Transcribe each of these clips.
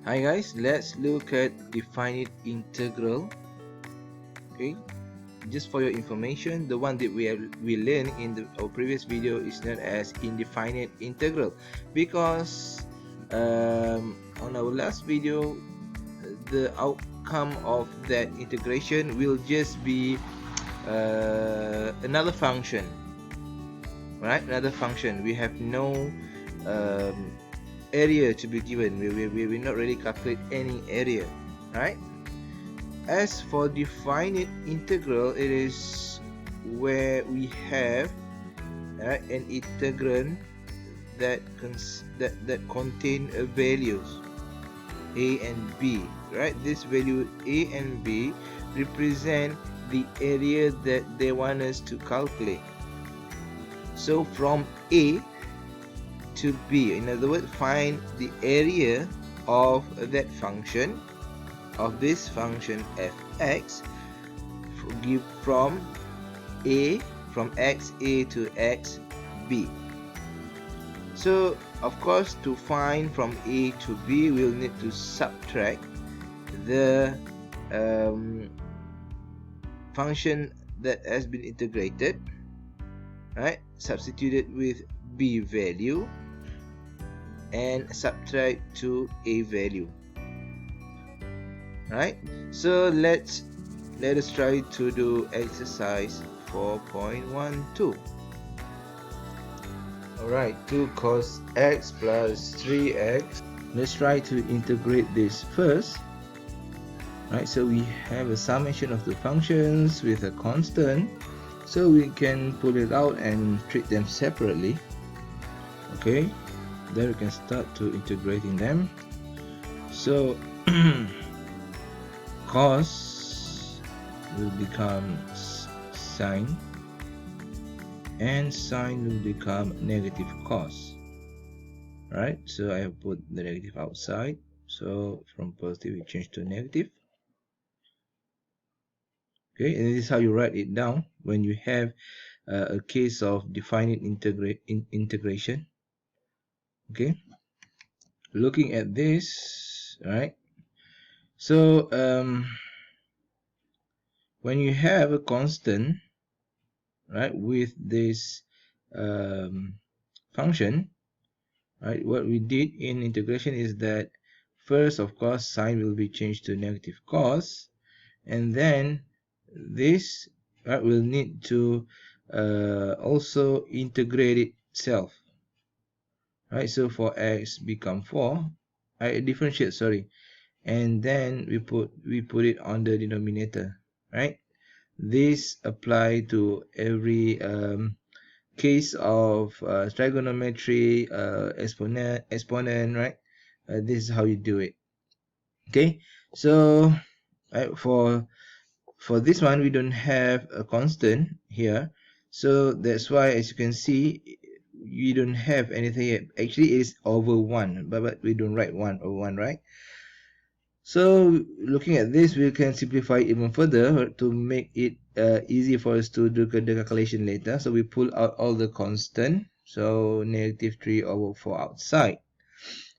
Hi guys, let's look at definite integral. Okay, just for your information, the one that we learned in our previous video is known as indefinite integral, because on our last video the outcome of that integration will just be another function, right? Another function. We have no um, area to be given. We will not really calculate any area, right? As for definite integral, it is where we have an integrand that contain values a and b, right? This value a and b represent the area that they want us to calculate. So from a to b, in other words, find the area of that function, of this function fx, give from xa to xb. So of course, to find from a to b, we'll need to subtract the function that has been integrated, right? Substitute it with b value and subtract to a value, right? So let us try to do exercise 4.12. Alright, 2 cos x plus 3x. Let's try to integrate this first. Right, so we have a summation of the functions with a constant, so we can pull it out and treat them separately. Okay, then we can start to integrating them. So cos will become sine, and sine will become negative cos. Right, so I have put the negative outside, so from positive we change to negative. Okay, and this is how you write it down when you have a case of definite integration. Okay, looking at this, right? So when you have a constant, right, with this function, right, what we did in integration is that first, of course, sine will be changed to negative cos, and then this, right, will need to also integrate itself, right? So for x become 4, I differentiate, sorry, and then we put it on the denominator, right? This apply to every case of trigonometry, exponent, right? This is how you do it. Okay, so for this one we don't have a constant here, so that's why, as you can see, we don't have anything yet. Actually it is over 1, but we don't write 1 over 1, right? So looking at this, we can simplify even further to make it easy for us to do the calculation later. So we pull out all the constant, so negative 3 over 4 outside.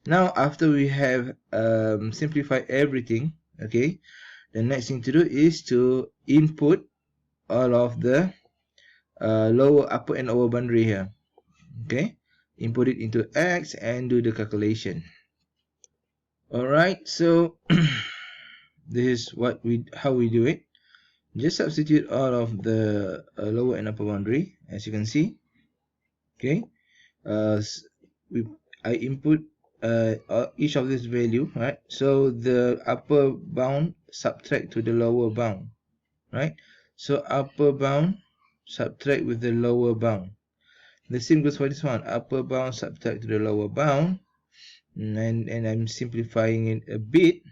Now after we have simplified everything, okay, the next thing to do is to input all of the lower, upper and lower boundary here. Okay, input it into x and do the calculation. Alright, so this is how we do it. Just substitute all of the lower and upper boundary, as you can see. Okay, I input each of this value, right? So the upper bound subtract to the lower bound, right? So upper bound subtract with the lower bound. The same goes for this one. Upper bound subtract to the lower bound, and I'm simplifying it a bit.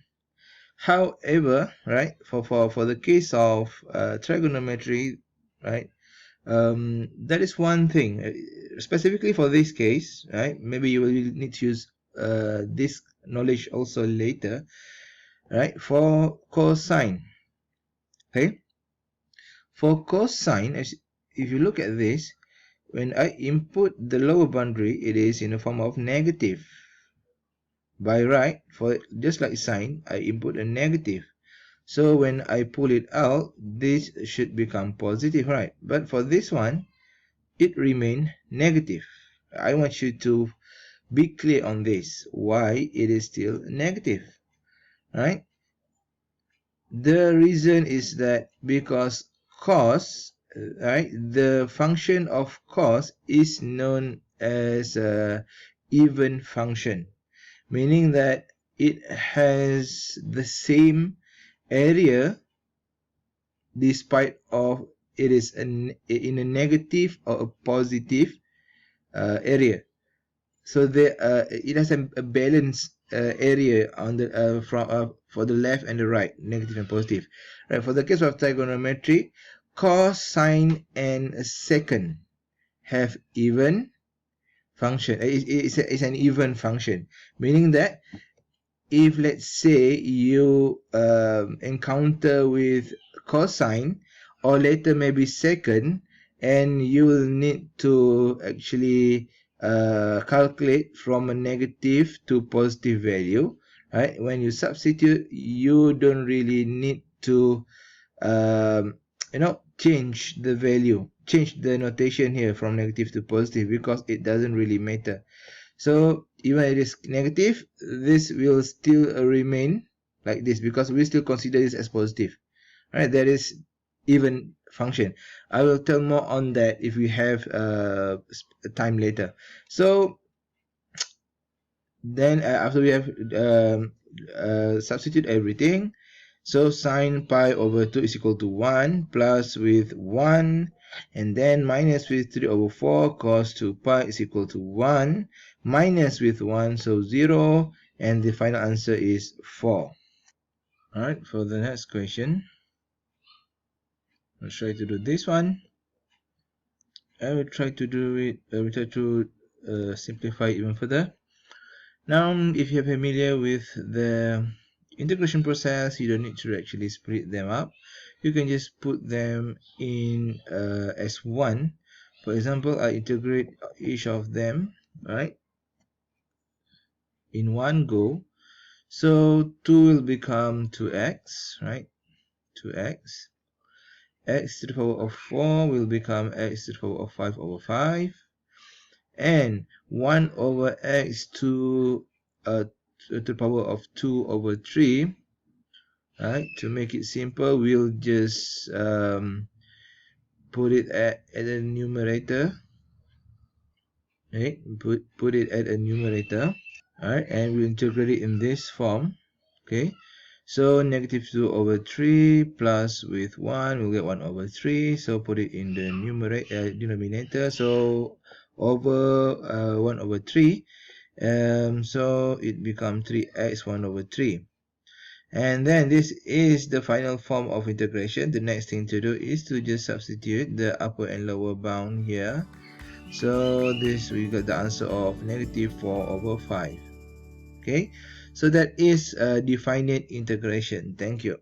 However, right, for the case of trigonometry, right, that is one thing. Specifically for this case, right, maybe you will need to use this knowledge also later, right, for cosine. Okay, for cosine, if you look at this, when I input the lower boundary, it is in the form of negative, by right, for just like sine, I input a negative. So when I pull it out, this should become positive, right? But for this one, it remain negative. I want you to be clear on this, why it is still negative, right? The reason is that because cos, right, the function of cos is known as a even function, meaning that it has the same area despite of it is in a negative or a positive area. So there it has a balanced area on the for the left and the right, negative and positive. Right, for the case of trigonometry, cos, sine, and secant have even function. It's an even function, meaning that if let's say you encounter with cosine or later maybe secant, and you will need to actually calculate from a negative to positive value, right? When you substitute, you don't really need to change the value, change the notation here from negative to positive, because it doesn't really matter. So even it is negative, this will still remain like this because we still consider this as positive. Right? That is even function. I will tell more on that if we have time later. So then after we have substitute everything, so sine pi over 2 is equal to 1 plus with 1, and then minus with 3 over 4 cos 2 pi is equal to 1, minus with 1, so 0, and the final answer is 4. Alright, for the next question, I'll try to do this one. I will try to do it, I will try to simplify it even further. Now, if you're familiar with the integration process, you don't need to actually split them up. You can just put them in as one. For example, I integrate each of them, right, in one go. So 2 will become 2x, right, 2x. X to the power of 4 will become x to the power of 5 over 5. And 1 over x to the power of 2 over 3, right? To make it simple, we'll just put it at a numerator, right? Put it at a numerator, alright, and we'll integrate it in this form, okay? So negative 2 over 3 plus with 1, we'll get 1 over 3, so put it in the denominator, so over 1 over 3, so it becomes 3x 1 over 3. And then this is the final form of integration. The next thing to do is to just substitute the upper and lower bound here. So this we got the answer of negative 4 over 5. Okay, so that is definite integration. Thank you.